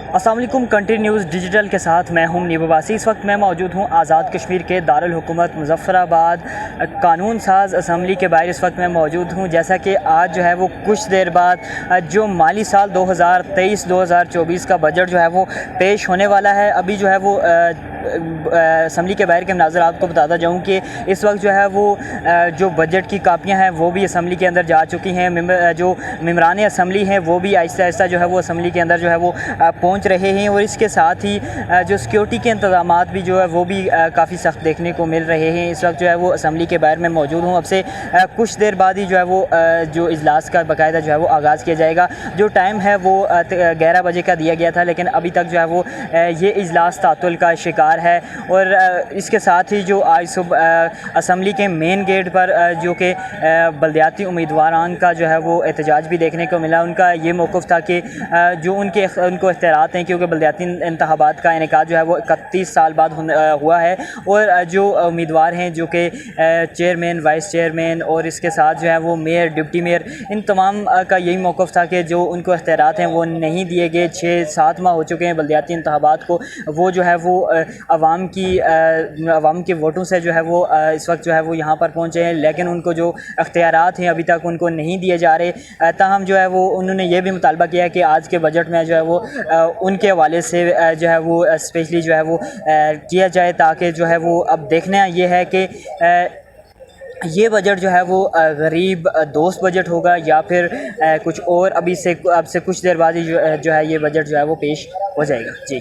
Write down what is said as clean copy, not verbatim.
السلام علیکم، country news digital کے ساتھ میں ہوں منیب عباسی۔ اس وقت میں موجود ہوں آزاد کشمیر کے دارالحکومت مظفر آباد قانون ساز اسمبلی کے باہر اس وقت میں موجود ہوں۔ جیسا کہ آج جو ہے وہ کچھ دیر بعد جو مالی سال 2023-2024 کا بجٹ جو ہے وہ پیش ہونے والا ہے۔ ابھی جو ہے وہ اسمبلی کے باہر کے مناظر آپ کو بتاتا جاؤں کہ اس وقت جو ہے وہ جو بجٹ کی کاپیاں ہیں وہ بھی اسمبلی کے اندر جا چکی ہیں۔ جو ممبران اسمبلی ہیں وہ بھی آہستہ آہستہ جو ہے وہ اسمبلی کے اندر جو ہے وہ پہنچ رہے ہیں، اور اس کے ساتھ ہی جو سیکیورٹی کے انتظامات بھی جو ہے وہ بھی کافی سخت دیکھنے کو مل رہے ہیں۔ اس وقت جو ہے وہ اسمبلی کے باہر میں موجود ہوں۔ اب سے کچھ دیر بعد ہی جو ہے وہ جو اجلاس کا باقاعدہ جو ہے وہ آغاز کیا جائے گا۔ جو ٹائم ہے وہ 11 بجے کا دیا گیا تھا، لیکن ابھی تک جو ہے وہ یہ اجلاس تعطل کا شکار ہے۔ اور اس کے ساتھ ہی جو آج صبح اسمبلی کے مین گیٹ پر جو کہ بلدیاتی امیدواران کا جو ہے وہ احتجاج بھی دیکھنے کو ملا۔ ان کا یہ موقف تھا کہ جو ان کو اختیارات ہیں، کیونکہ بلدیاتی انتخابات کا انعقاد جو ہے وہ 31 سال بعد ہوا ہے، اور جو امیدوار ہیں جو کہ چیئرمین، وائس چیئرمین اور اس کے ساتھ جو ہے وہ میئر، ڈپٹی میئر، ان تمام کا یہی موقف تھا کہ جو ان کو اختیارات ہیں وہ نہیں دیے گئے۔ 6-7 ماہ ہو چکے ہیں بلدیاتی انتخابات کو، وہ جو ہے وہ عوام کے ووٹوں سے جو ہے وہ اس وقت جو ہے وہ یہاں پر پہنچے ہیں، لیکن ان کو جو اختیارات ہیں ابھی تک ان کو نہیں دیے جا رہے۔ تاہم جو ہے وہ انہوں نے یہ بھی مطالبہ کیا کہ آج کے بجٹ میں جو ہے وہ ان کے حوالے سے جو ہے وہ اسپیشلی جو ہے وہ کیا جائے، تاکہ جو ہے وہ اب دیکھنا یہ ہے کہ یہ بجٹ جو ہے وہ غریب دوست بجٹ ہوگا یا پھر کچھ اور۔ اب سے کچھ دیر بعد ہی جو ہے یہ بجٹ جو ہے وہ پیش ہو جائے گا۔ جی